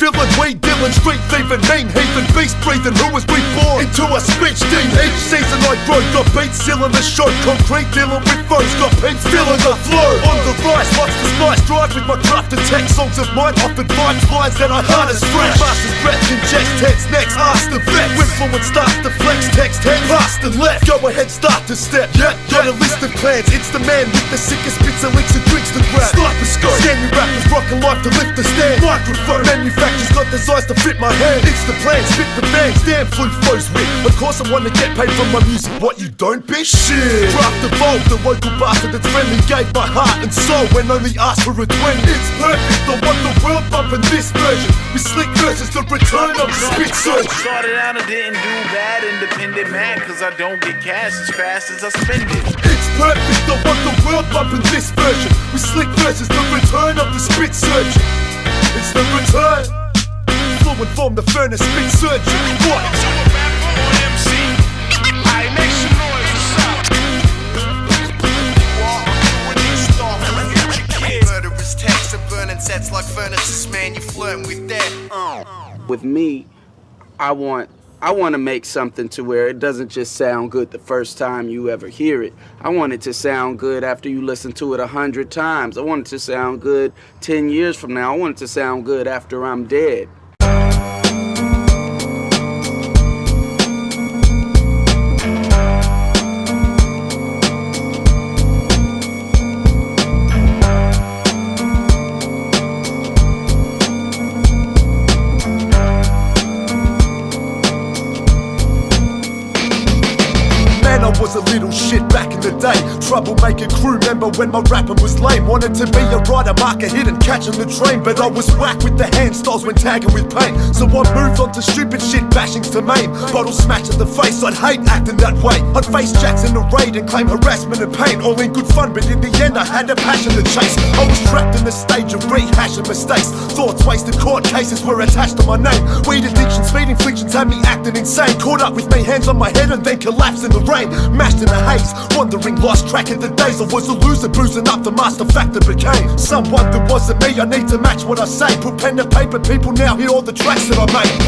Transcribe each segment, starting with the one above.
villain, weed dealing, street thieving, mean heathen, beast breathing. Who was reborn into a speech team? Each season I grow, got beats sealing the show. Concrete dealing with foes, got peeps feeling the flow. On the rise, lots the spice, drive with my crafted tech. Songs of mine often vibes, lines that I hard as fresh. Master's breath, ingest text next, ask the vet. Influence starts to flex, text head, past and left. Go ahead, start to step, yeah. Got a list of plans, it's the man with the sickest bits of links and drinks to grab. Sniper scope, scary rappers rockin' life to lift the stand. Microphone, manufacturers got designs to fit my hand. It's the plan, spit the bands, damn Flu flows with. Of course I wanna get paid from my music, what you don't, bitch? Shit. Craft evolved, the local bastard that's friendly gave my heart and soul when only asked for a 20. It's perfect, I want the world bumping this version. With slick verses, the return of the spit surge. Started out and didn't do bad, independent man, cause I don't get cash as fast as I spend it. It's perfect, I want the world bumping this version. With slick verses, the return of the spit surge. It's the return. Fluent form, the furnace spit surge. What? To a rapper or MC. I make some noise, what's up? Well, I'm doing this stuff for future kids. Murderous texts and burning sets like furnaces, man, you flirting with death. With me, I want to make something to where it doesn't just sound good the first time you ever hear it. I want it to sound good after you listen to it 100 times. I want it to sound good 10 years from now. I want it to sound good after I'm dead. I was a little shit back in the day. Troublemaking crew member when my rapping was lame. Wanted to be a writer, mark a hit and catching the train. But I was whack with the hand styles when tagging with pain. So I moved on to stupid shit bashings to maim. Bottle smash in the face, I'd hate acting that way. I'd face jacks in the raid and claim harassment and pain. All in good fun, but in the end I had a passion to chase. I was trapped in the stage of rehashing mistakes. Thoughts wasted, court cases were attached to my name. Weed addiction, speed inflictions had me acting insane. Caught up with me, hands on my head and then collapsed in the rain. Mashed in the haze, wandering, lost track of the days. I was a loser, boozing up, the master factor became someone that wasn't me. I need to match what I say. Put pen to paper, people now hear all the tracks that I made.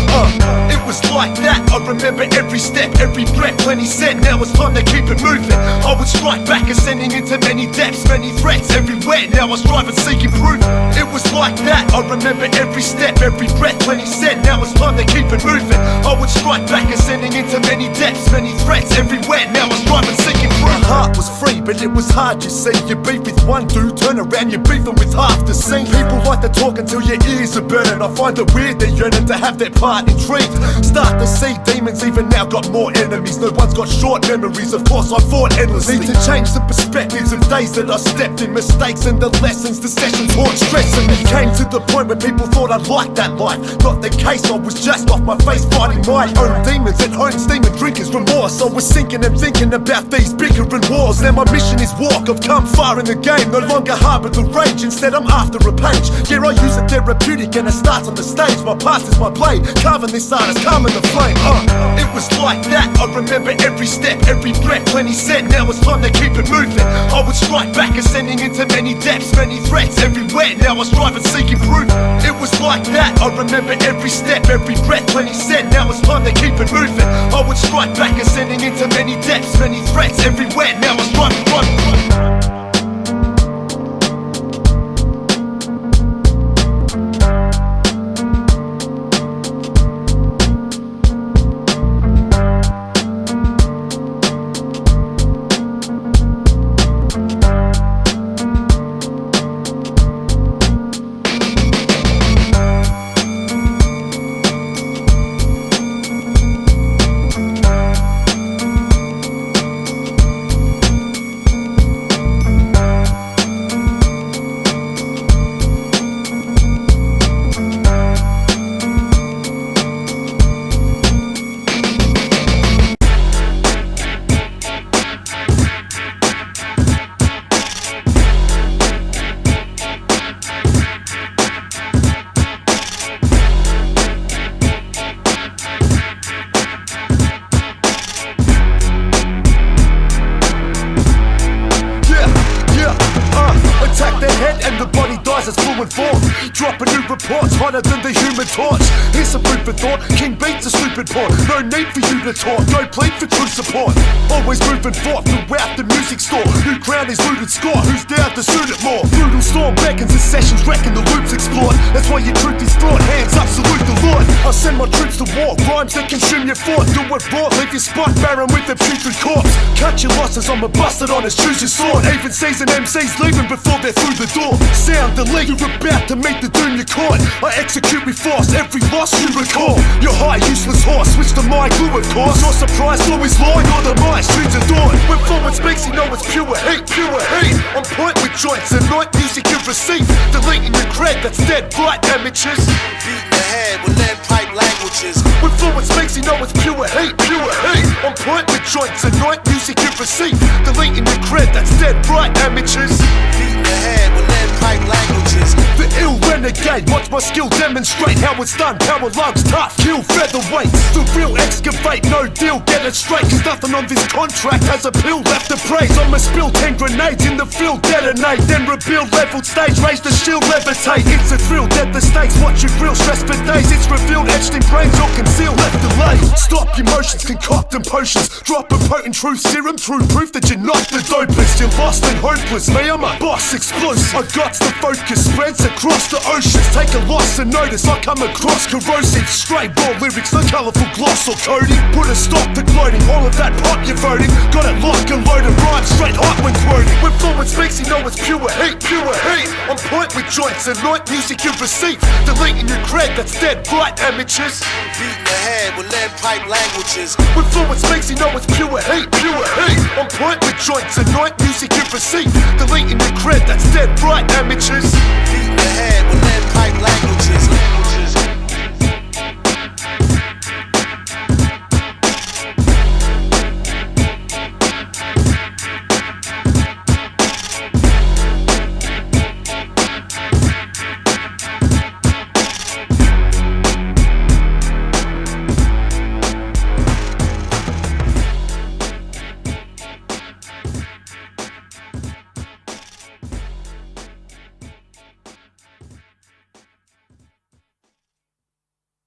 It was like that, I remember every step, every breath. Plenty said, now it's time to keep it moving. I would strike back, ascending into many depths, many threats everywhere. Now I strive and seek improvement. It was like that, I remember every step, every breath. Plenty said, now it's time to keep it moving. I would strike back, ascending into many depths, many threats everywhere. Now I strive and seek improvement. My heart was free, but it was hard, you see. You beef with one dude, turn around, you're beefing with half the scene. People like to talk until your ears are burning. I find it weird they're yearning to have their part intrigued. Start to see demons even now got more enemies. No one's got short memories, of course I fought endlessly. Need to change the perspectives of days that I stepped in. Mistakes and the lessons, the sessions taught stressing me. Came to the point where people thought I'd like that life. Not the case, I was just off my face fighting my own demons. At home steaming drinkers remorse. I was sinking and thinking about these bickering wars. Now my mission is walk, I've come far in the game. No longer harbour the rage, instead I'm after a page. Yeah, I use it therapeutic and it starts on the stage. My past is my blade, carving this art is calming the flame. It was like that, I remember every step, every breath. Plenty said, now it's time to keep it moving. I would strike back, ascending into many depths, many threats everywhere. Now I strive and seek improvement. It was like that, I remember every step, every breath. Plenty said, now it's time to keep it moving. I would strike back, ascending into many depths, many threats everywhere. Now I strive and run. Dropping new reports hotter than the Human Torch. Here's some food for thought. King beats a stupid pawn. No need for you to talk. Go plead for true support. Always moving forth throughout the music store. New crown is looted score. Who's down to suit it more? Brutal storm beckons and sessions reckon the loops explored. That's why your truth is flawed. Hands up, salute the Lord. I'll send my troops to war. Rhymes that consume your thought. Do it raw. Leave your spot barren with a putrid corpse. Cut your losses. I'm a busted honest. Choose your sword. Even seasoned MCs leaving before they're through the door. Sound delay. You're about to meet the doom you caught. I execute with force. Every loss you recall. Your high useless horse. Switch to my glue of course. Your surprise always lying on the my streets adored. When Fluent speaks, you know it's pure hate, pure hate. On point with joints and night music you receive. Deleting your cred, that's dead right, amateurs. Beating the head with lead pipe languages. When Fluent speaks, you know it's pure hate, pure hate. On point with joints and night music you receive. Deleting your cred, that's dead right, amateurs. Beating the head with lead pipe languages. The ill renegade, watch my skill demonstrate how it's done. Power lungs tough, kill featherweights. The real excavate, no deal, get it straight. Cause nothing on this contract has a pill left to praise. I'ma spill 10 grenades in the field, detonate. Then rebuild leveled stage, raise the shield, levitate. It's a thrill, dead the stakes, watch you grill, stress for days. It's revealed, etched in brains or concealed, left delayed. Stop emotions, concocting potions. Drop a potent truth serum, true proof that you're not the dopest. You're lost and hopeless, me I'm a boss explosive. I got the focus, spreads across the oceans. Take a loss and notice I come across corrosive. Straight raw lyrics, no colourful gloss or coding. Put a stop to gloating, all of that pop you're voting. Got it locked and loaded, rhymes straight hot when quoting. When Fluent speaks, you know it's pure hate, pure hate. On point with joints and night music you receive. Deleting your cred, that's dead right, amateurs. Beating the head with lead pipe languages. When Fluent speaks, you know it's pure hate, pure hate. On point with joints and night music you receive. Deleting your cred, that's dead right, amateurs. Beating the head with lead pipe languages.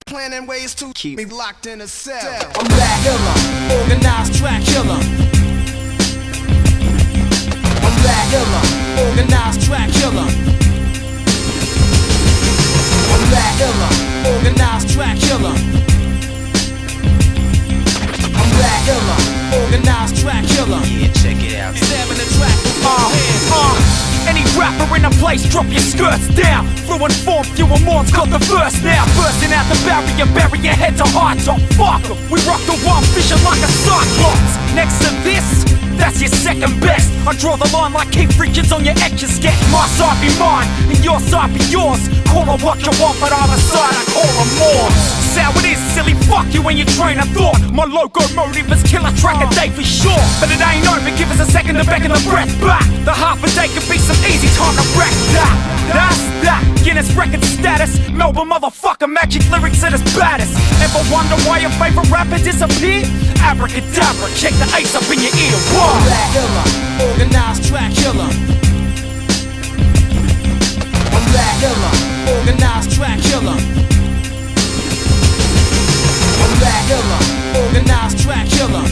Planning ways to keep me locked in a cell. I'm back killer, organized track killer. I'm back killer, organized track killer. I'm back killer, organized track killer. I'm back killer, organized track killer. Yeah, check it out. Stabbing the track with my hands. Any rapper in a place, drop your skirts down. Fluent form, Phew and Maundz got the verse now. Bursting out the barrier, bury your head to high top. Fuck 'em, we rock the one, fishing like a cyclops. Next to this, that's your second best. I draw the line like Keith Richards on your etch-a sketch. My side be mine, and your side be yours. Call her what you want, but either side I call her more. That's how it is, silly, fuck you and your train of thought. My locomotive is kill a track a day for sure. But it ain't over, give us a second to beckon the breath back. The half a day could be some easy time to wreck that. That's that, Guinness record status. Melbourne motherfucker, magic lyrics at its baddest. Ever wonder why your favorite rapper disappeared? Abracadabra, check the ace up in your ear. Whoa. Black killer, organized track killer. I'm black killer, organized track killer. I'm black killer, organized track killer.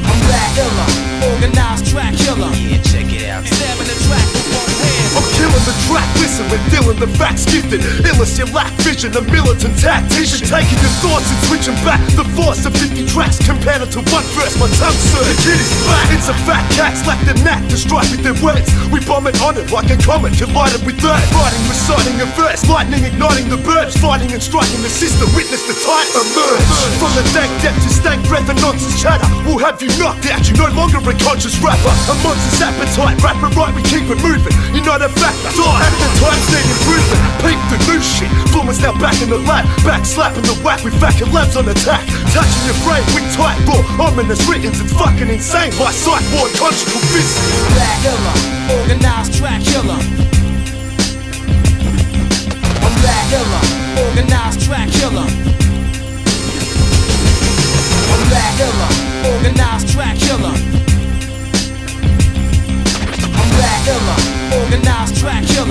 I'm black killer, organized track killer. Yeah, check it out. Stabbing the track with one hand. I'm killing the track, listen, we're dealing the facts gifted. Illest you lack vision, a militant tactician. Taking your thoughts and switching back. The force of 50 tracks compared to one verse. My tongue, sir, the kid is back. It's a fat cat's lack the knack to strike with their words. We bomb it on it like a comet, collided with that. Writing, reciting a verse, lightning igniting the birds. Fighting and striking the system, witness the tide emerge. From the dank depth to stank breath and nonsense chatter. We'll have you knocked out, you're no longer a conscious rapper. A monster's appetite, rap it right, we keep it moving. You're not a factor, at the times need improvement. Peep the new shit, Fluent's now back in the lab. Back slapping the whack with vacuum labs on attack. Touching your brain with tight raw, ominous writtens. It's fucking insane, my sight ward, conjugal physics. Black killer, organized track killer. I'm black killer, organized track killer. I'm black killer, organized track killer. I'm black killer, organized track killer.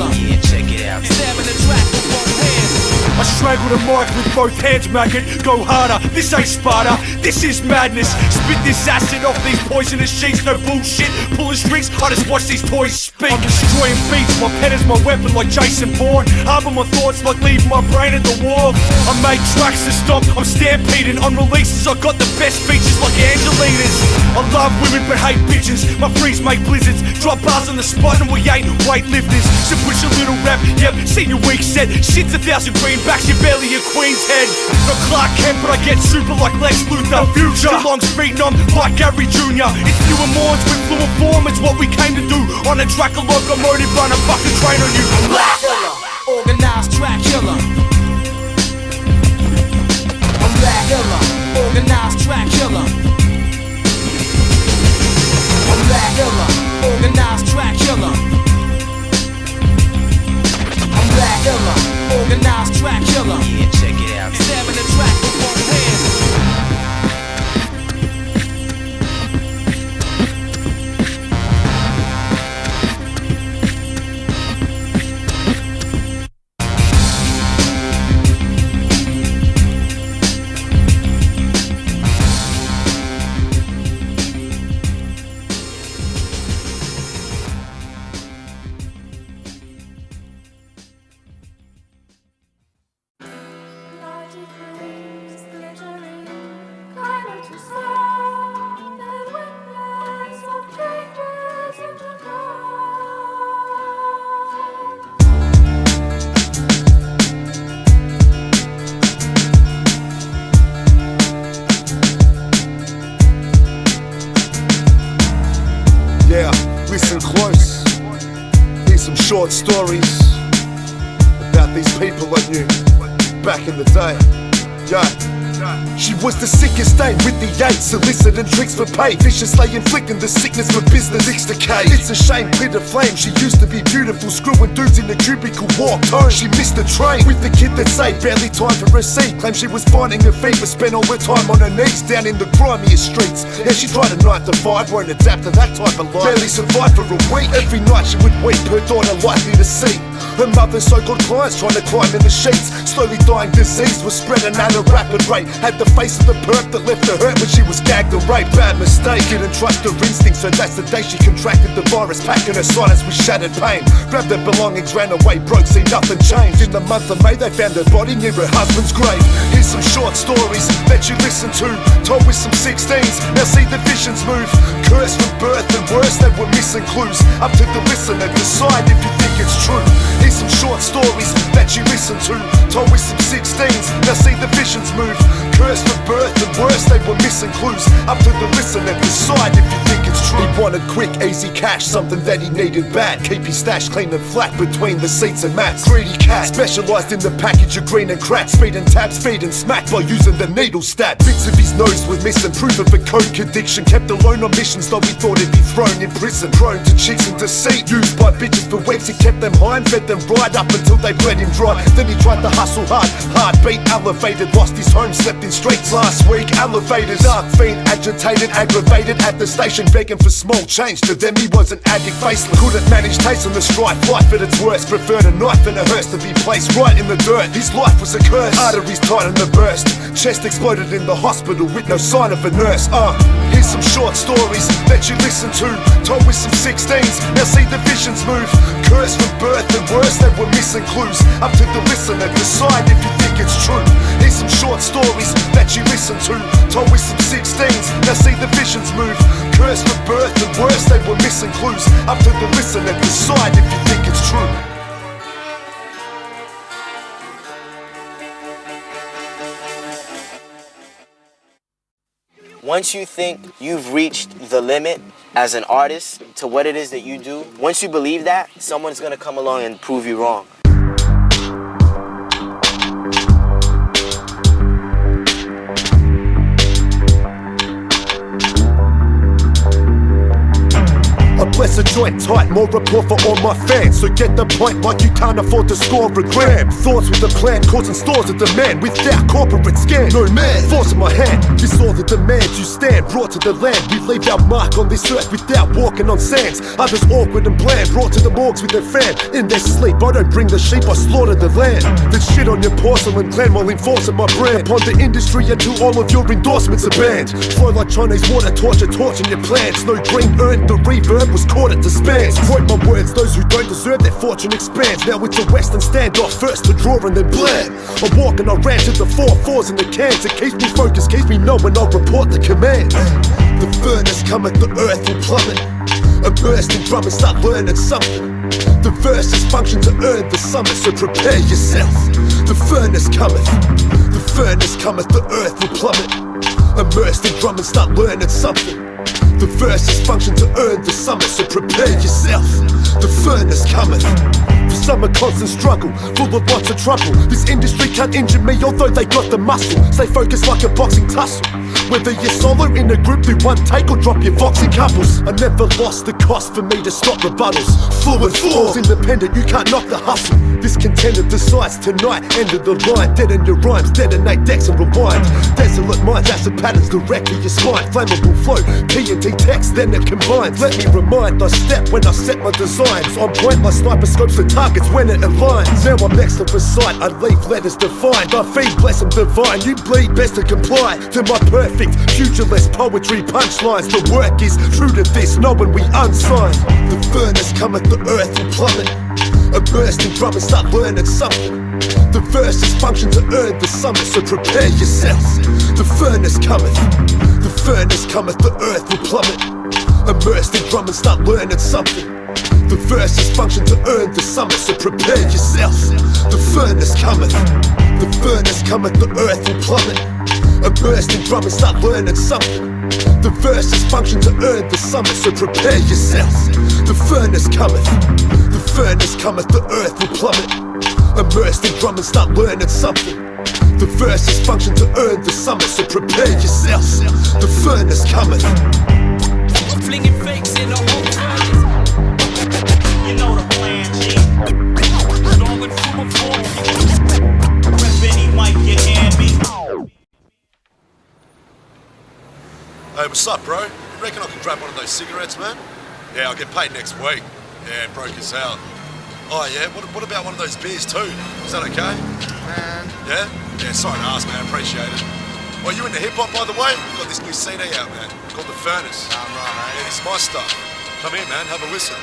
Strangle the mic with both hands, maggot. Go harder, this ain't Sparta, this is madness. Spit this acid off these poisonous sheets, no bullshit. Pulling strings, I just watch these toys speak. I'm destroying beats, my pen is my weapon like Jason Bourne. Harbor my thoughts like leaving my brain at the wharf. I make tracks to stop, I'm stampeding on releases. I got the best features like Angelinas. I love women but hate bitches, my freeze make blizzards. Drop bars on the spot and we ain't weightlifters. So push a little rap, yep, seen your weak set. Shit's 1,000 greenbacks, you're barely a Queen's head. Not Clark Kent but I get super like Lex Luthor. Future, long speeding on like Gary Jr. It's Phew and Maundz with fluent form, it's what we came to do. On a track, a locomotive, run a fucking train on you. Black killer, organized track killer. I'm black killer, organized track killer. I'm black killer, organized track killer. I'm black killer, organized track killer. Yeah, check it out. Stabbing the track with both hands. Yeah, listen close. Here's some short stories about these people I knew back in the day. Yeah. She was the sickest dame with the AIDS, soliciting tricks for pay, viciously inflicting the sickness for business. It's decay. It's a shame, clear the flame. She used to be beautiful, screwing dudes in the cubicle, walked home. She missed the train with the kid that saved, barely time for receipt. Claimed she was finding her feet, but spent all her time on her knees down in the grimiest streets. Yeah, she tried a 9 to 5, won't adapt to that type of life. Barely survived for a week. Every night she would weep, her daughter likely to see her mother's so-called clients trying to climb in the sheets. Slowly dying disease was spreading at a rapid rate. Had the face of the perp that left her hurt when she was gagged and raped. Bad mistake, didn't trust her instincts, so that's the day she contracted the virus. Packing her silence with shattered pain. Grabbed her belongings, ran away broke, see nothing changed. In the month of May they found her body near her husband's grave. Here's some short stories that you listen to, told with some 16s. Now see the visions move. Cursed from birth and worse, they were missing clues. Up to the listener, decide if you think it's true. Here's some short stories that you listen to, told with some 16s. Now see the visions move. Cursed from birth and worse, they were missing clues. Up to the listener, decide if you think it's true. He wanted quick, easy cash, something that he needed bad. Keep his stash clean and flat between the seats and mats. Greedy cat, specialised in the package of green and crack. Speeding tabs, feeding smack by using the needle stab. Bits of his nose were missing, proof of a coke addiction. Kept alone on missions, though he thought he'd be thrown in prison. Prone to cheats and deceit, used by bitches for weeks. He kept them high and fed them right up until they bled him dry. Then he tried to hustle hard, heartbeat elevated. Lost his home, slept in streets last week. Elevators, dark fiend, agitated, aggravated. At the station begging for small change. To them he was an addict, faceless. Couldn't manage taste on the strife, life at its worst. Preferred a knife and a hearse to be placed right in the dirt. His life was a curse, arteries tight and the burst. Chest exploded in the hospital with no sign of a nurse. Here's some short stories that you listen to, told with some 16s. Now see the visions move. Cursed from birth and worse, they were missing clues. Up to the listener, decide if you think it's true. Here's some short stories that you listen to, told with some 16s. Now see the visions move. Cursed from birth and worse, they were missing clues. Up to the listener, decide if you think it's true. Once you think you've reached the limit as an artist to what it is that you do, once you believe that, someone's gonna come along and prove you wrong. I bless a joint tight, more rapport for all my fans. So get the point like you can't afford to score a gram. Thoughts with a plan, causing stores of demand without corporate scam. No man, force in my hand, this all the demands you stand. Brought to the land, we leave our mark on this earth without walking on sands. Others awkward and bland, brought to the morgues with their fan. In their sleep, I don't bring the sheep, I slaughter the land. Then shit on your porcelain clan while enforcing my brand upon the industry until all of your endorsements are banned. Flow like Chinese water, torching your plans. No dream earned, the reverb was caught at the spans. Quote my words, those who don't deserve their fortune expands. Now it's a western standoff, first to draw and then blend. I'm walking, I ran to the 4-4s in the cans. It keeps me focused, keeps me knowing I'll report the command. The furnace cometh, the earth will plummet. A bursting drum and start learning something. The verses function to earn the summit, so prepare yourself. The furnace cometh, the furnace cometh, the earth will plummet. Immersed in drum and start learning something. The verses function to earn the summit, so prepare yourself. The furnace cometh. For some a constant struggle, full of lots of trouble. This industry can't injure me, although they got the muscle. Stay focused like a boxing tussle. Whether you're solo in a group, do one take or drop your boxing couples. I never lost the cost for me to stop rebuttals. Fluent falls independent, you can't knock the hustle. This contender decides tonight, end of the line. Dead in your rhymes, detonate decks and rewind. Desolate minds, acid patterns directly your spine. Flammable flow, TNT text, then it combines. Let me remind, I step when I set my designs. On point, my sniper scopes the targets when it aligns. Now I'm next to recite, I leave letters defined. I feed, bless them divine, you bleed, best to comply to my perfect futureless poetry punchlines. The work is true to this, knowing we unsigned. The furnace cometh, the earth will plummet. A bursting drum and start learning something. The verses function to earn the summit, so prepare yourself. The furnace cometh, the furnace cometh, the earth will plummet. Immersed in drum and start learning something. The verses function to earn the summit, so prepare yourself. The furnace cometh, the furnace cometh, the earth will plummet. A bursting drum and start learning something. The verses function to earn the summit, so prepare yourself. The furnace cometh, the furnace cometh, the earth will plummet. Immersed in drum and start learning something. The verses function to earn the summit, so prepare yourself. The furnace cometh. Flinging fakes in the whole furnace. You know the plan, G. Strong and full of form. Rep any mic you hand me. Hey, what's up, bro? You reckon I could grab one of those cigarettes, man? Yeah, I'll get paid next week. Yeah, broke as hell. Oh, yeah? What about one of those beers, too? Is that okay? Yeah? Yeah, sorry to ask, man. Appreciate it. Well, you into hip-hop, by the way? Got this new CD out, man. Called The Furnace. I'm right, mate. Yeah, it's my stuff. Come here, man. Have a listen.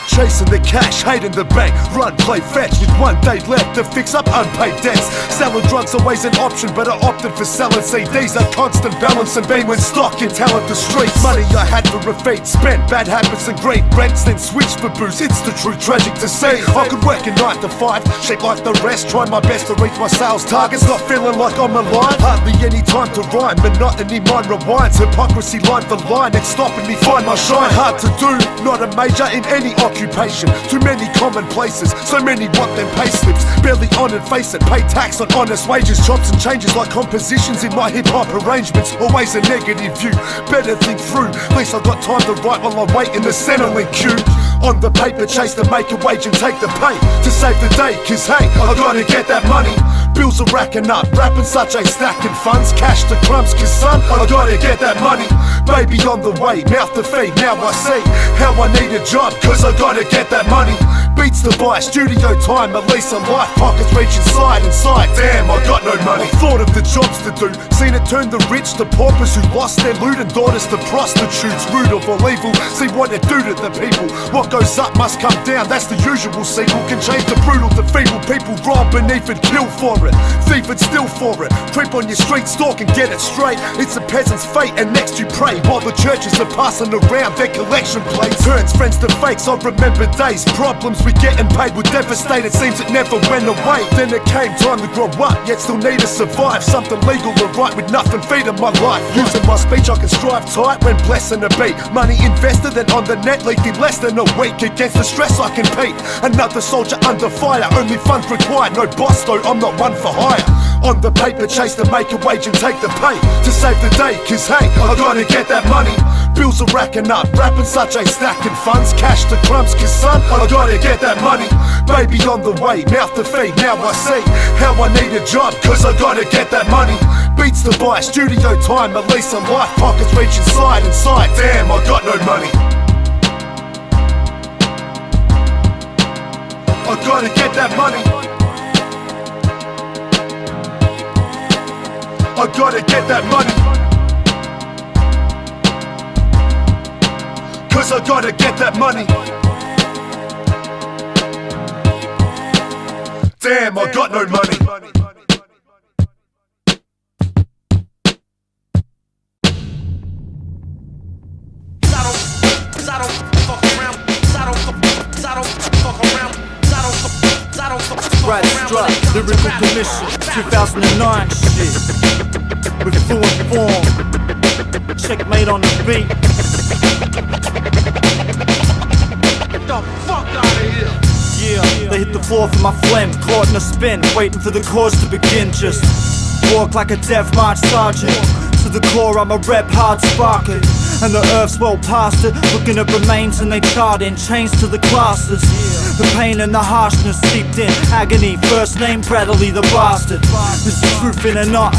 Chasing the cash, hating the bank. Run, play, fetch with 1 day left to fix up unpaid debts. Selling drugs always an option, but I opted for selling CDs. A constant balance and being when stock in talent the streets. Money I had for a feed, spent bad habits and greed. Rents then switched for booze, it's the truth, tragic to see. I could work a 9 to 5, shape like the rest. Trying my best to reach my sales targets, not feeling like I'm alive. Hardly any time to rhyme, monotony mind rewinds. Hypocrisy line for line, it's stopping me find my shine. Hard to do, not a major in any occupation. Too many commonplaces, so many want them pay slips. Barely on and face it, pay tax on honest wages. Chops and changes like compositions in my hip-hop arrangements. Always a negative view, better think through. At least I got time to write while I wait in the Centrelink queue. On the paper chase to make a wage and take the pay to save the day, cause hey, I gotta get that money. Bills are racking up, rapping such ain't stacking funds. Cash to crumbs, cause son, I gotta get that money. Baby on the way, mouth to feed, now I see how I need a job, cause I gotta get that money. Beats to buy, studio time, at least a life. Pockets reaching side and side, damn, I got no money. Thought of the jobs to do, seen it turn the rich to paupers who lost their loot, and daughters to prostitutes. Rude or evil, see what it do to the people. What goes up must come down, that's the usual sequel. Can change the brutal to feeble, people rob beneath and kill for it. Thief and steal for it, creep on your street, stalk and get it straight. It's a peasant's fate and next you pray, while the churches are passing around their collection plates. Turns friends to fakes, I remember days. Problems we getting paid were devastated, seems it never went away. Then it came time to grow up, yet still need to survive. Something legal or right with nothing feeding my life. Using my speech I can strive tight when blessing a beat. Money invested then on the net leaked in less than a week. Against the stress I compete, another soldier under fire. Only funds required, no boss though, I'm not one for hire. On the paper chase to make a wage and take the pay to save the day, cause hey, I gotta get that money. Bills are racking up, rapping such ain't stacking funds. Cash to crumbs, cause son, I gotta get that money. Baby on the way, mouth to feed, now I see how I need a job, cause I gotta get that money. Beats to buy, studio time, at least some life, pockets reach inside, damn, I got no money. I gotta get that money. I gotta get that money. Cause I gotta get that money. Damn, I got no money. Strut, lyrical commission, 2009 shit. With Fluent form, Ciecmate on the beat. Get the fuck out of here. Yeah, they hit the floor for my phlegm, caught in a spin, waiting for the cause to begin. Just walk like a death march sergeant. To the core, I'm a rep hard sparking. And the earth's well past it, looking at remains and they chart in chains to the classes. The pain and the harshness seeped in agony, first name Bradley the bastard. This is truth in a knot,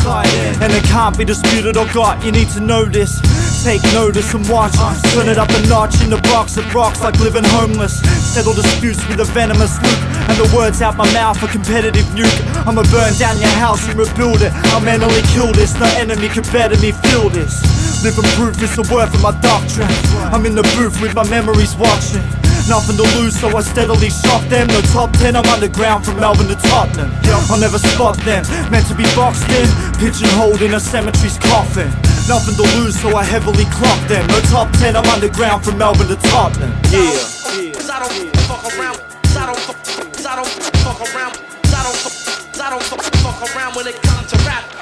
and it can't be disputed or got. You need to know this, take notice and watch. Turn it up a notch in the box that rocks like living homeless. Settle disputes with a venomous loop, and the words out my mouth a competitive nuke. I'ma burn down your house and rebuild it. I'll mentally kill this, no enemy can better me, feel this. Living proof is the worth of my doctrine. I'm in the booth with my memories watching. Nothing to lose, so I steadily shot them. No top 10, I'm underground from Melbourne to Tottenham. I'll never spot them, meant to be boxed in, pigeonholed in a cemetery's coffin. Nothing to lose, so I heavily clock them. No top 10, I'm underground from Melbourne to Tottenham. Yeah. Cause I don't fuck around. Cause I don't fuck around. Cause I don't fuck around when it comes to rapping.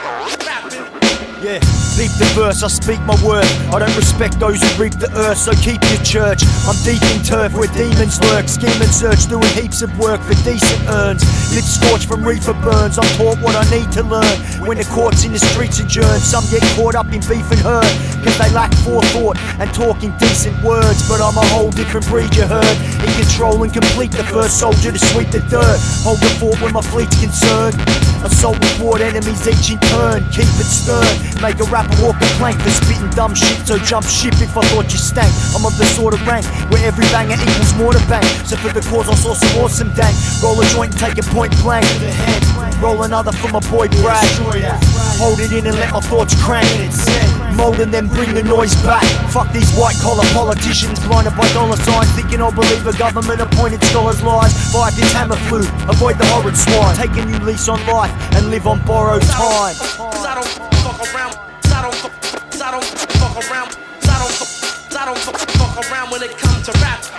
Yeah, beat the verse, I speak my word. I don't respect those who reap the earth, so keep your church. I'm deep in turf where demons lurk, scheme and search, doing heaps of work for decent earns. Lips scorched from reefer burns, I'm taught what I need to learn. When the courts in the streets adjourn, some get caught up in beef and hurt, cause they lack forethought and talking decent words. But I'm a whole different breed, you heard. In control and complete, the first soldier to sweep the dirt. Hold the fort when my fleet's concerned. Assault with ward enemies each in turn, keep it stern. Make a rapper walk a plank for spitting dumb shit, so jump ship if I thought you stank. I'm of the sort of rank where every banger equals more to bang. So for the cause I'll saw some awesome dank. Roll a joint and take it point blank. Roll another for my boy Brad. Hold it in and let my thoughts crank. Mold and then bring the noise back. Fuck these white collar politicians blinded by dollar signs, thinking I'll believe a government appointed scholar's lies. Fight this hammer flu, avoid the horrid swine. Take a new lease on life and live on borrowed time. Cause I don't fuck around. Cause I don't fuck around. Cause I don't fuck around when it comes to rapping.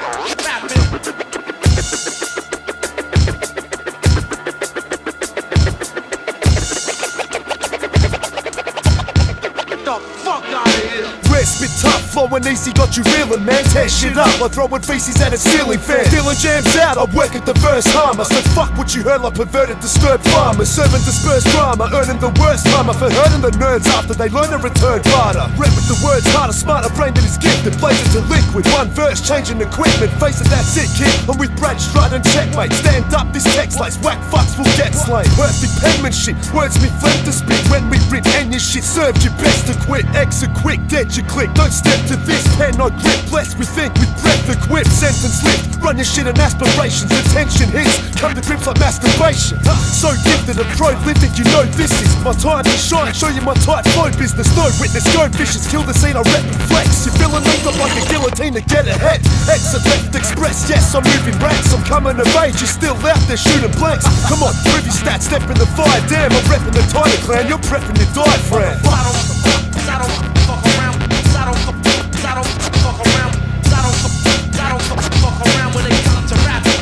Spit tough, flowing easy, got you reeling, man. Tear shit up like throwing feces at a ceiling fan. Dealing jams out, I work at the verse harmer. So fuck what you heard like perverted, disturbed farmers. Serving dispersed drama, earning the worst karma for hurting the nerds after they learn to return barter. Rap with the words harder, smarter brain that is gifted. Plays it to liquid, one verse, changing equipment. Face it, that's it, kid. I'm with Brad, Strut and Ciecmate. Stand up, this text lace, whack fucks will get slain. Perfect penmanship, words me flip to spit. When we rip and your shit served, you best to quit. Exit quick, dead you click. Don't step to this pen, I grip. Blessed with think, with breath equipped. Sentence lift, run your shit and aspirations. Attention hits, come to grips like masturbation. So gifted and prolific, you know this is my time to shine. Show you my tight flow business. No witness, go vicious, kill the scene, I rep and flex. You're feeling linked up like a guillotine to get ahead. Exit left express, yes, I'm moving ranks. I'm coming of age, you're still out there shooting blanks. Come on, prove your stats, step in the fire. Damn, I'm repping the Tiger Clan, you're prepping your diaphragm. I don't fuck around. I don't fuck around. I don't fuck around when it comes to rapping.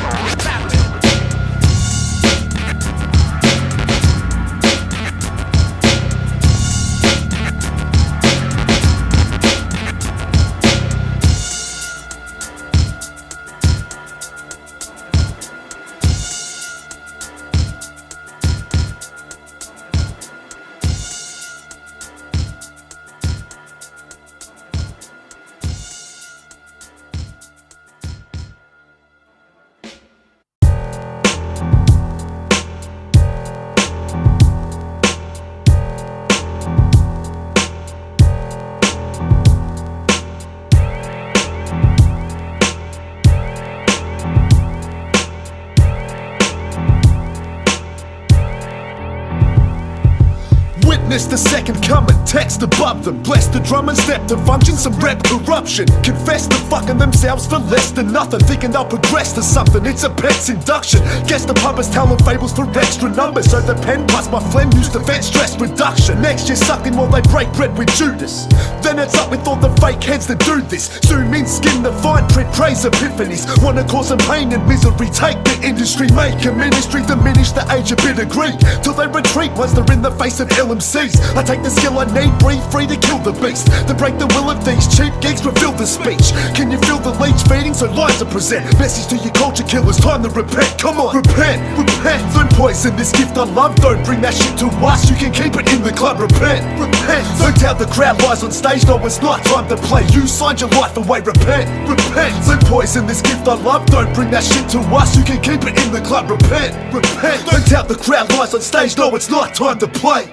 witness the second coming. Text above them, bless the drum and step to function. Some rep corruption, confess to fucking themselves for less than nothing, thinking they'll progress to something. It's a pet's induction. Guess the puppets telling fables for extra numbers, so the pen plus my phlegm used to vent stress reduction. Next year sucking while they break bread with Judas. Then it's up with all the fake heads that do this. Zoom in, skim the fine print, praise epiphanies. Wanna cause some pain and misery, take the industry, make a ministry, diminish the age a bit of greed, till they retreat once they're in the face of LMCs. I take the skill I need, breathe free to kill the beast, to break the will of these cheap geeks, reveal the speech. Can you feel the leech feeding so lies are present? Message to your culture killers, time to repent, come on. Repent, repent, don't poison this gift I love, don't bring that shit to us, you can keep it in the club. Repent, repent, don't doubt the crowd lies on stage, no it's not time to play, you signed your life away. Repent, repent, don't poison this gift I love, don't bring that shit to us, you can keep it in the club. Repent, repent, don't doubt the crowd lies on stage, no it's not time to play.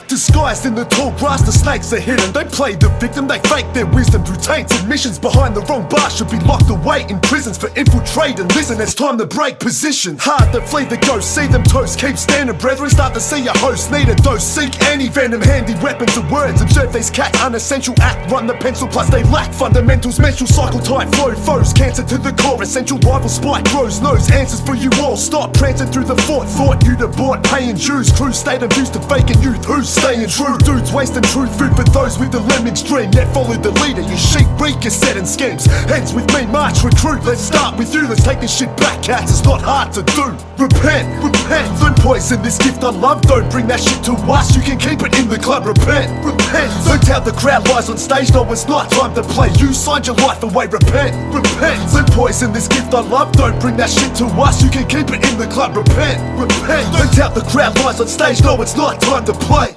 Disguised in the tall grass, the snakes are hidden. They play the victim, they fake their wisdom through tainted missions. Behind the wrong bar should be locked away in prisons for infiltrating. Listen, it's time to break position. Hard to flee the ghost, see them toast, keep standing. Brethren, start to see your host need a dose. Seek anti-venom, handy weapons of words. Observe these cats, unessential act, run the pencil. Plus they lack fundamentals, mental cycle type flow. Foes, cancer to the core, essential rival spike grows. Knows answers for you all, stop prancing through the fort. Thought you'd have bought paying dues. Crew state of used to faking youth, who's staying true? Dudes wasting true food for those with the lemon's dream, yet follow the leader. You sheep weak, you're setting schemes. Heads with me, march, recruit. Let's start with you, let's take this shit back, cats. It's not hard to do. Repent, repent, don't poison this gift I love, don't bring that shit to us, you can keep it in the club. Repent, repent, don't doubt the crowd lies on stage, no it's not time to play, you signed your life away. Repent, repent, don't poison this gift I love, don't bring that shit to us, you can keep it in the club. Repent, repent, don't doubt the crowd lies on stage, no it's not time to play.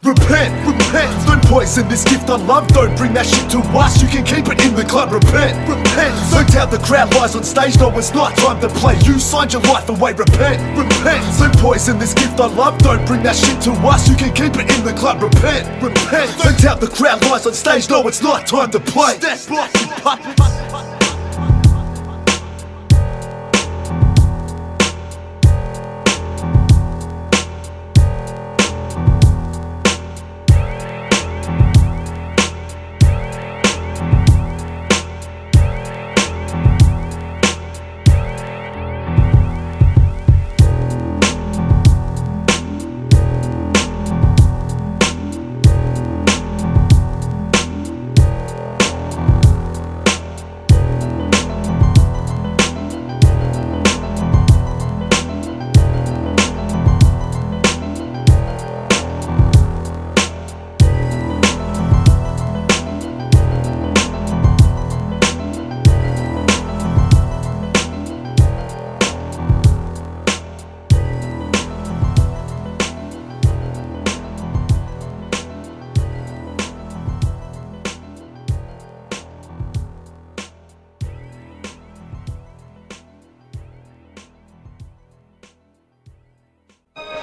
Repent, repent, don't poison this gift I love, don't bring that shit to us, you can keep it in the club. Repent, repent, don't doubt the crowd lies on stage, no it's not time to play, you signed your life away. Repent, repent, don't poison this gift I love, don't bring that shit to us, you can keep it in the club. Repent, repent, don't doubt the crowd lies on stage, no it's not time to play. Step back, you puppets.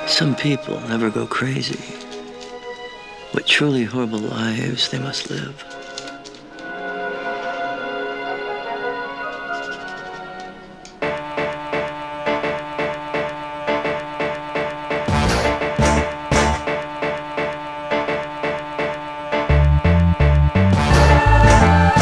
Some people never go crazy. What truly horrible lives they must live.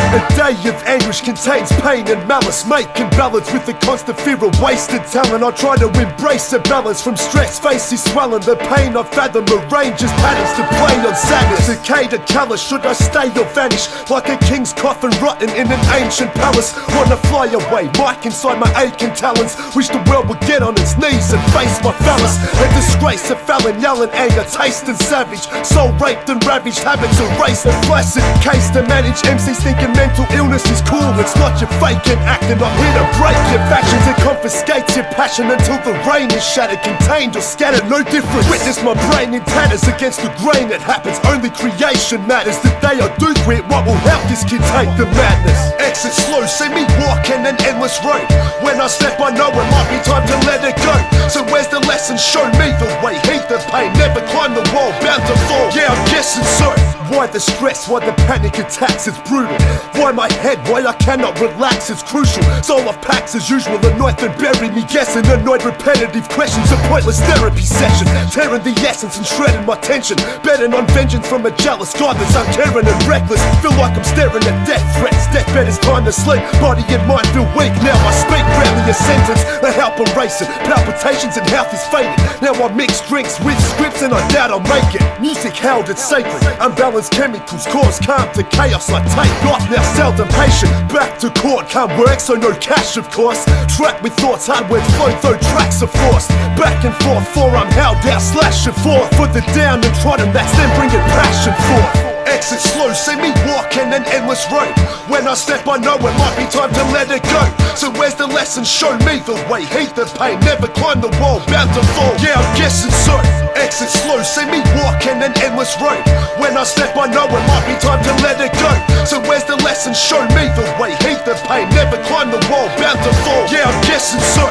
A day of anguish contains pain and malice, making ballads with the constant fear of wasted talent. I try to embrace the balance from stress, face is swelling. The pain I fathom arranges patterns to play on sadness. Decayed and callous, should I stay or vanish? Like a king's coffin rotten in an ancient palace. Wanna fly away, mic inside my aching talons. Wish the world would get on its knees and face my phallus. A disgrace, a felon yelling anger, tasting savage. Soul raped and ravaged, habits erased. A flaccid case to manage, MCs thinking mental illness is cool. It's not your faking acting, I'm here to break your factions and confiscate your passion until the rain is shattered, contained or scattered, no difference. Witness my brain in tatters against the grain. It happens, only creation matters. The day I do quit, what will help this kid take the madness? Exit slow, see me walking an endless road. When I step I know it might be time to let it go. So where's the lesson? lesson, show me the way. Heed the pain, never climb the wall, bound to fall. Yeah, I'm guessing so. Why the stress, why the panic attacks, it's brutal. Why my head, why I cannot relax, it's crucial. Soul of packs as usual, annoyed and bury me guessing. Annoyed repetitive questions, a pointless therapy session. Tearing the essence and shredding my tension. Betting on vengeance from a jealous god that's uncaring and reckless. Feel like I'm staring at death threats. Deathbed is time to sleep, body and mind feel weak. Now I speak barely a sentence, I help I'm racing. Palpitations and health is faded. Now I mix drinks with scripts and I doubt I'll make it. Music held, it's sacred. Unbalanced chemicals cause calm to chaos. I take off, now seldom patient. Back to court, can't work so no cash of course. Trapped with thoughts, hard work flow though tracks are forced. Back and forth, for I'm held out, slash and forth. For the down and try to max, then bring it passion forth. Exit slow, see me walking an endless road. When I step I know it might be time to let it go. So where's the lesson, show me the way. Heed the pain, never climb the wall, bound to fall. Yeah, I'm guessing so. Exit slow, see me walking an endless road. When I step I know it might be time to let it go. So where's the lesson, show me the way. Heed the pain, never climb the wall, bound to fall. Yeah, I'm guessing so.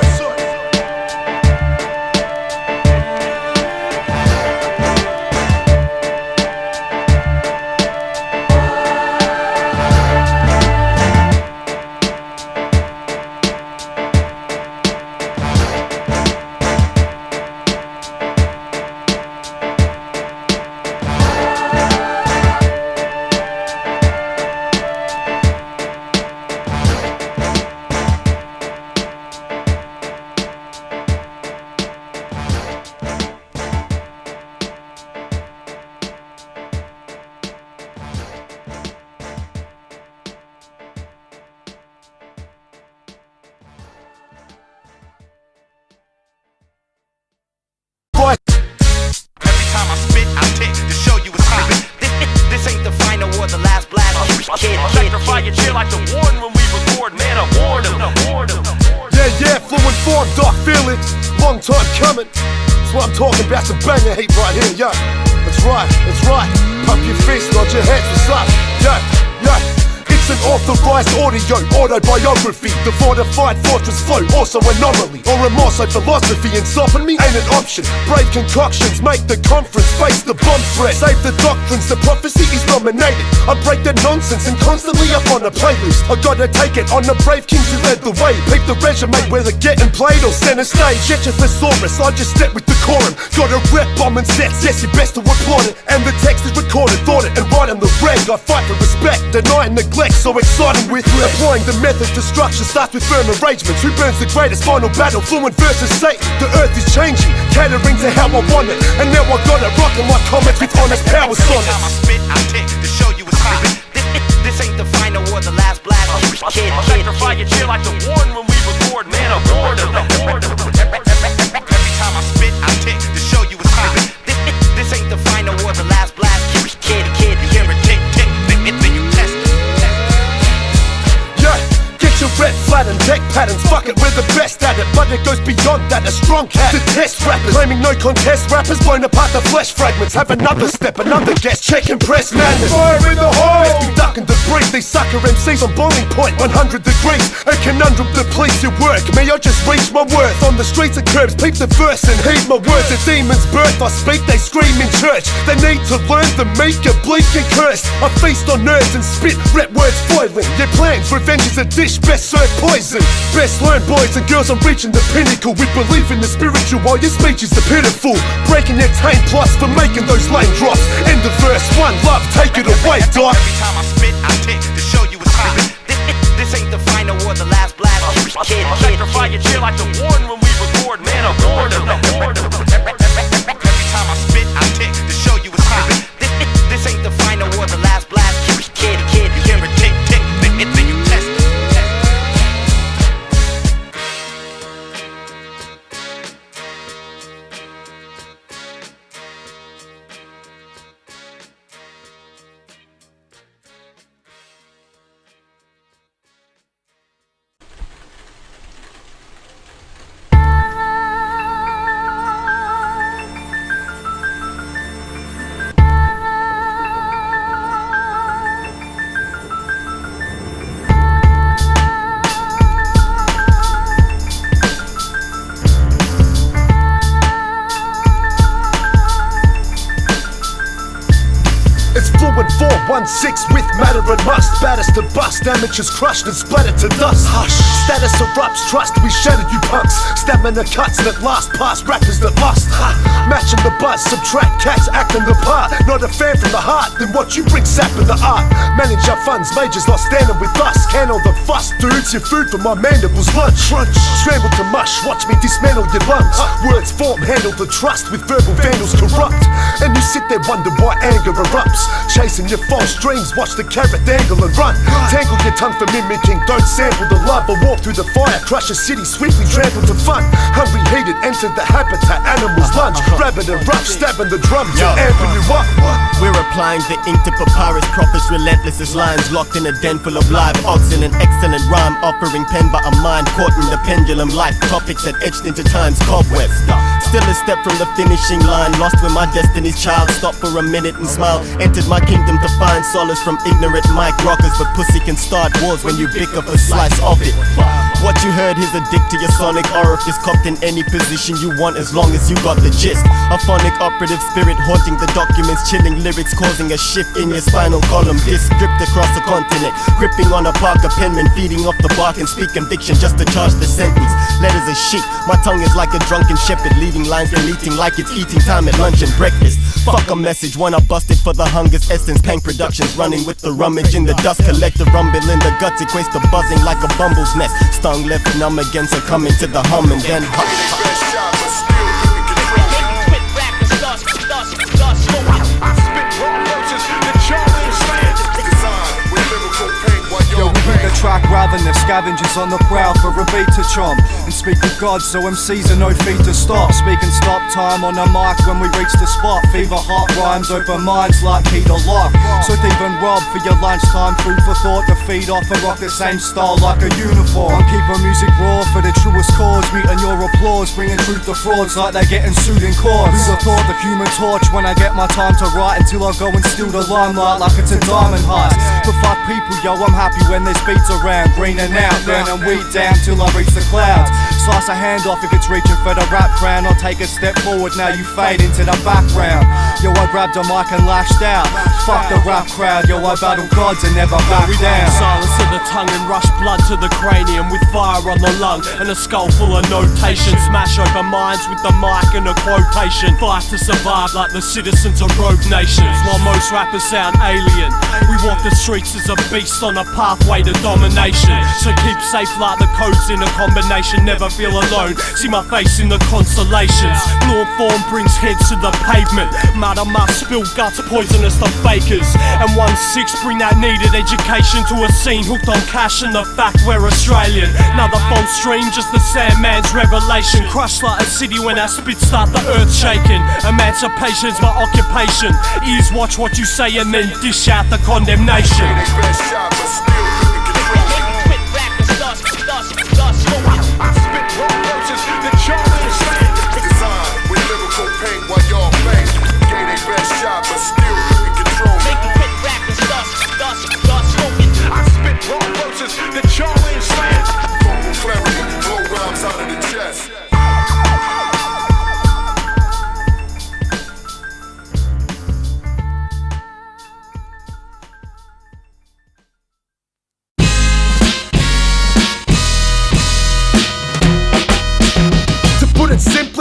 Every time I spit, I tick to show you it's hot. This ain't the final or the last blast. Electrify your chair like the warn when we record. Man, I warned him. Yeah, Fluent form, Dark Felix. Long time coming. That's what I'm talking about, some banger heat right here, yo. That's right. Pump your fist, nod your head, what's up? Yo. It's an authorized audio autobiography. The fortified fortress flow, also anomaly. Or remorse like philosophy, and stopping me ain't an option. Brave concoctions make the conference face the bomb threat. Save the doctrines, the prophecy is nominated. I break the nonsense and constantly up on the playlist. I gotta take it on the brave kings who led the way. Peep the resume, whether getting played or center stage. Get your thesaurus, I just step with decorum. Got a rep bomb and sets, yes, you best to applaud it. And the text is recorded, thought it, and right on the reg. I fight for respect, denying neglect. So exciting with applying the method to structure starts with firm arrangements. Who burns the greatest final battle? Fluent versus Satan. The earth is changing, catering to how I want it. And now I got it, rocking my comments with honest power sonnets. Every time I spit, I tick to show you it's hot. This ain't the final or the last blast. Electrify your chair like the warn when we record. Man, I warned him. Every time I spit, I tick to show you it's hot. This ain't the final or the last blast. Kid, you hear it tick, then you test it. Get your red flat and deck patterns, fuck it, we're the best at it. But it goes beyond that, a strong cat to test rappers. Claiming no contest, rappers blown apart the flesh fragments. Have another step, another guess, check and press madness. Fire in the hole! Best be ducking the breeze, these sucker MCs on boiling point, 100 degrees. A conundrum that please your work, may I just reach my worth. On the streets and curbs, peep the verse and heed my words. A demon's birth, I speak, they scream in church. They need to learn the meek are bleak and cursed. I feast on nerves and spit, rap words foiling. Your plans, revenge is a dish, best served poison. Best learn, boys and girls, I'm reaching the pinnacle. We believe in the spiritual while your speech is the pitiful. Breaking your tame plus for making those lame drops. End of verse, one love, take it away, dog. Every time I spit, I tick to show you it's hot. This ain't the final or the last blast. Electrify your chair like the warn when we record. Man, I warned him. Every time I spit, I tick to show you it's hot. This ain't the final or the last blast. Kid, you hear it tick, then you test it. 1-6 with matter and must. Batters to bust, amateurs crushed and splattered to dust. Hush, status erupts, trust, we shattered you punks. Stamina cuts that last past rappers that must. Matching the buzz, subtract cats acting the part. Not a fan from the heart, then what you bring sap in the art. Manage our funds, majors not standing with us. Handle the fuss, dudes, your food for my mandibles lunch. Scramble to mush, watch me dismantle your lungs. Words form, handle the trust with verbal vandals corrupt. And you sit there wonder why anger erupts. Chasing your false dreams, watch the carrot dangle and run. Tangle your tongue for mimicking, don't sample the love. Or walk through the fire, crush a city, swiftly trample to fun. Hungry, heated, enter the habitat, animals lunge. Rabbit and rough, stabbing the drums and amping you up. We're applying the ink to papyrus, prophets relentless as lions. Locked in a den full of live oxen, an excellent rhyme. Offering pen by a mind caught in the pendulum. Life topics that etched into time's cobwebs. Still a step from the finishing line. Lost with my destiny's child. Stopped for a minute and smiled. Entered my kingdom to find solace from ignorant mic rockers. But pussy can start wars when you bicker for slice of it. What you heard is a dick to your sonic orifice. Cocked in any position you want as long as you got the gist. A phonic operative spirit haunting the documents. Chilling lyrics causing a shift in your spinal column. Disc dripped across the continent. Gripping on a Parker penman. Feeding off the bark and speak conviction just to charge the sentence. Letters are sheep. My tongue is like a drunken shepherd. Leaving lines deleting like it's eating time at lunch and breakfast. Fuck a message when I busted for the hunger's essence. Pang Productions running with the rummage in the dust. Collective rumble in the guts equates to buzzing like a bumble's nest. Stung left numb again, so come into the hum and then Yo, we beat the track rather than the scavengers on the prowl for a beat to chomp. And speak with God, so MCs are no feet to stop. Speak and stop time on the mic when we reach the spot. Fever hot rhymes, open minds like key to lock. So thief and rob for your lunchtime, food for thought to feed off and rock the same style like a uniform. Keep our music raw for the truest cause, muting your applause, bringing truth to frauds like they're getting sued in courts. Who'd have thought the human torch when I get my time to write until I go and steal the limelight like it's a diamond heist. But fuck people, yo, I'm happy when there's beats around, greening out, burning weed down till I reach the clouds. Slice a hand off if it's reaching for the rap crown. I'll take a step forward, now you fade into the background. Yo, I grabbed a mic and lashed out. Fuck the rap crowd, yo, I battle gods and never back down. Silence to the tongue and rush blood to the cranium with fire on the lung and a skull full of notation. Smash open minds with the mic and a quotation. Fight to survive like the citizens of rogue nations. While most rappers sound alien, we walk the streets as a beast on a pathway to domination. So keep safe like the codes in a combination. Never feel alone, see my face in the constellations. Law form brings heads to the pavement. Matter must spill guts poisonous to fakers. And 1-6 bring that needed education to a scene hooked on cash and the fact we're Australian. Another false stream, just the Sandman's revelation. Crushed like a city when our spits start the earth shaking. Emancipation's my occupation. Ears watch what you say and then dish out the condemnation.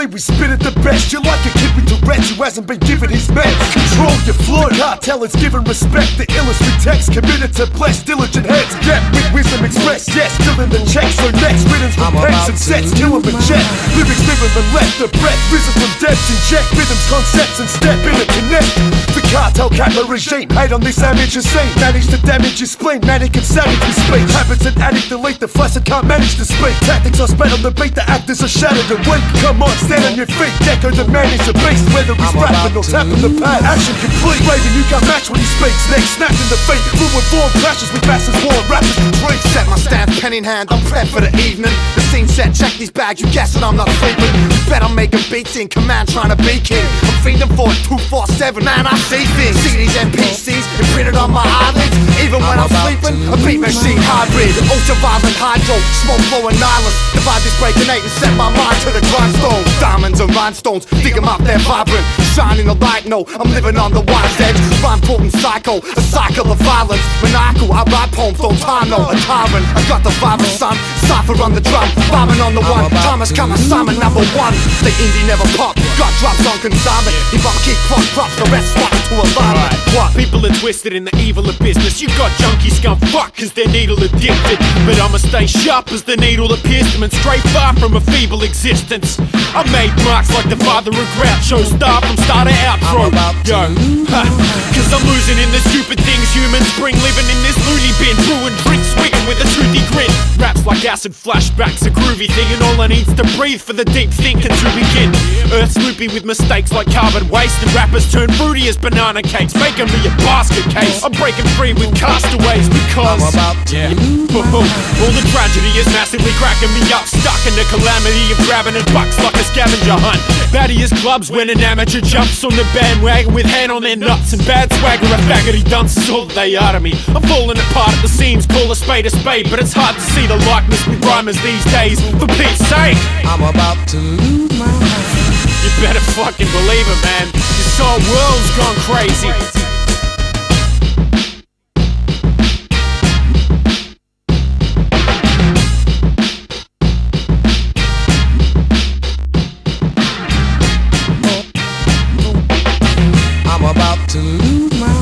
We spit at the best. You're like a kid with Tourette's who hasn't been given his meds. Control your flow, cartel is given respect. The illest with text, committed to bless diligent heads. Get with wisdom expressed, yes, still in the check. So next, riddance with pens and sets, kill 'em and jet. Lyrics live and let the breath, risen from depths. Inject rhythms, concepts and step in and connect. The cartel capital regime, hate on this amateur scene. Manage to damage your spleen, manic and savage with speech. Habits an addict, delete the flaccid, can't manage to speak. Tactics are spread on the beat, the actors are shattered and weak. Come on, stand on your feet, Geko the man is a beast. Whether he's rapping or tapping the pad, action complete. Raven, you can't match when he speaks. Next, snapped in the feet. Fluent form clashes with masses, war rappers retreat. Set my stance, pen in hand, I'm prepped for the evening. The scene set, check these bags, you guessing I'm not sleeping. You bet I'm making beats in command, trying to be king. I'm fiending for it 247, man, I see things. See these NPCs imprinted on my eyelids. Even when I'm sleeping, a beat machine hybrid. Ultraviolet hydro, smoke blowing nihilist. Divide this breaking 8 and set my mind to the grindstone. Diamonds and rhinestones, dig 'em up, they're vibrant. Shining the light, no, I'm living on the wide's edge. Rhyme potent psycho, a cycle of violence. Maniacal, I write poems, don't time, no, a tyrant. I got the virus, son, cipher on the drum, bombing on the one. Time has come, assignment number one. The indie never pop, got drops on consignment. Hip hop kick, clock drops, the rest swap into alignment. What? People are twisted in the evil of business. You got junkie scum fuck cause they're needle addicted. But I'ma stay sharp as the needle that pierced them and stray far from a feeble existence. I made marks like the father of Groucho, star from start to outro. Yo, cause I'm losing in the stupid things humans bring, living in this loony bin, brewing drinks, swigging with a truthy grin. Raps like acid flashbacks, a groovy thing, and all I need's to breathe for the deep thinking to begin. Earth's loopy with mistakes like carbon waste, and rappers turn fruity as banana cakes, making me a basket case. I'm breaking free with castaways because all the tragedy is massively cracking me up, stuck in the calamity of grabbing at bucks like a scavenger hunt. Batty as clubs when an amateur jumps on the bandwagon with hand on their nuts, and bad swagger a faggoty dunce is all that they are to me. I'm falling apart at the seams, call a spade, but it's hard to see the likeness with rhymers these days. For Pete's sake, I'm about to lose my mind. You better fucking believe it, man. This whole world's gone crazy. I'm about to lose my mind.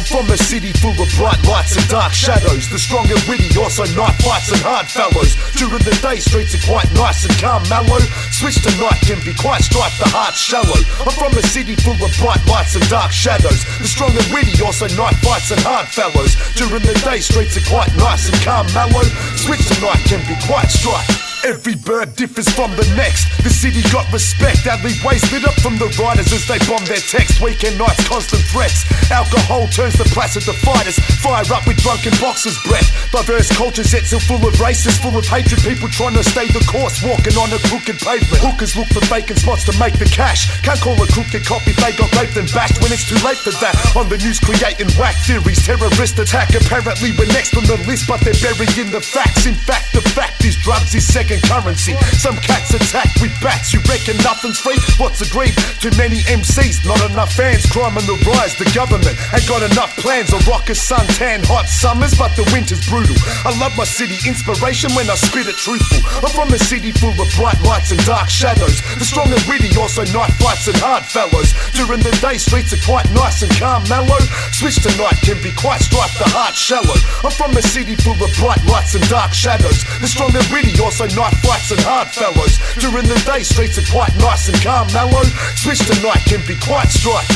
From a city full of bright lights and dark shadows, the strong and witty, also night fights and hard fellows. During the day, streets are quite nice and calm, mellow. Switch to night can be quite striped, the heart shallow. I'm from a city full of bright lights and dark shadows, the strong and witty, also night fights and hard fellows. During the day, streets are quite nice and calm, mellow. Switch to night can be quite striped. Every bird differs from the next. The city got respect. Alleyways lit up from the riders as they bomb their text. Weekend nights, constant threats. Alcohol turns the placid to fighters. Fire up with drunken boxers' breath. Diverse cultures yet still full of races, full of hatred. People trying to stay the course, walking on a crooked pavement. Hookers look for vacant spots to make the cash. Can't call a crooked cop if they got raped and bashed when it's too late for that. On the news creating whack theories. Terrorist attack apparently we're next on the list, but they're burying the facts. In fact, the fact is drugs is second currency. Some cats attack with bats. You reckon nothing's free? What's agreed? Too many MCs, not enough fans. Crime on the rise. The government ain't got enough plans. A rocker, suntan, hot summers, but the winter's brutal. I love my city, inspiration when I spit it truthful. I'm from a city full of bright lights and dark shadows. The strong and witty, also night fights and hard fellows. During the day, streets are quite nice and calm, mellow. Switch to night can be quite striped, the heart shallow. I'm from a city full of bright lights and dark shadows. The strong and witty, also night fights and hard fellows. During the day, streets are quite nice and calm, mellow. Switch to night can be quite striped.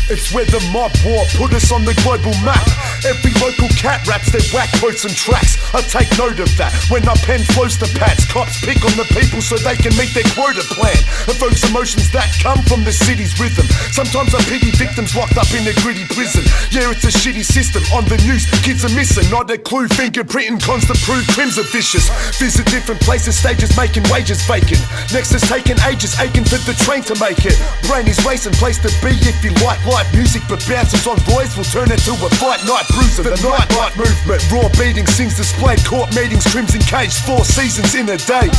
It's where the mob war put us on the global map. Every local cat raps their whack quotes and tracks. I take note of that when I pen flows to pads. Cops pick on the people so they can meet their quota plan. Evokes emotions that come from the city's rhythm. Sometimes I pity victims locked up in a gritty prison. Yeah, it's a shitty system. On the news, kids are missing. Not a clue, fingerprinting, constant proof. Crims are vicious. Visit different places, stages making wages vacant. Next is taking ages, aching for the train to make it. Brain is racing, place to be if you like live music, but bounces on boys will turn into a fight night bruiser. The night movement, raw beating, sings displayed, court meetings, crimson cage, 4 seasons in a day.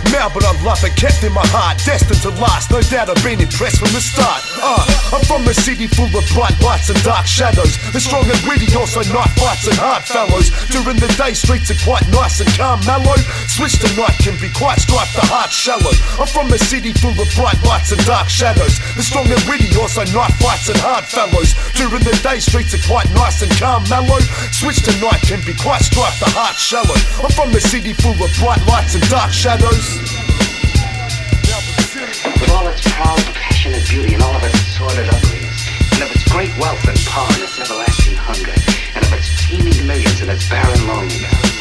Now, but I love it, kept in my heart, destined to last. No doubt I've been impressed from the start. I'm from a city full of bright lights and dark shadows. The strong and witty, also night fights and hard fellows. During the day, streets are quite nice and calm, mellow. Switch to night can be quite striped, the heart shallow. I'm from a city full of bright lights and dark shadows. The strong and witty, also night fights and hard fellows. During the day, streets are quite nice and calm, mellow. Switch to night can be quite striped, the heart shallow. I'm from a city full of bright lights and dark shadows. With all its proud, passionate beauty and all of its sordid ugliness, and of its great wealth and power and its everlasting hunger, and of its teeming millions and its barren loneliness,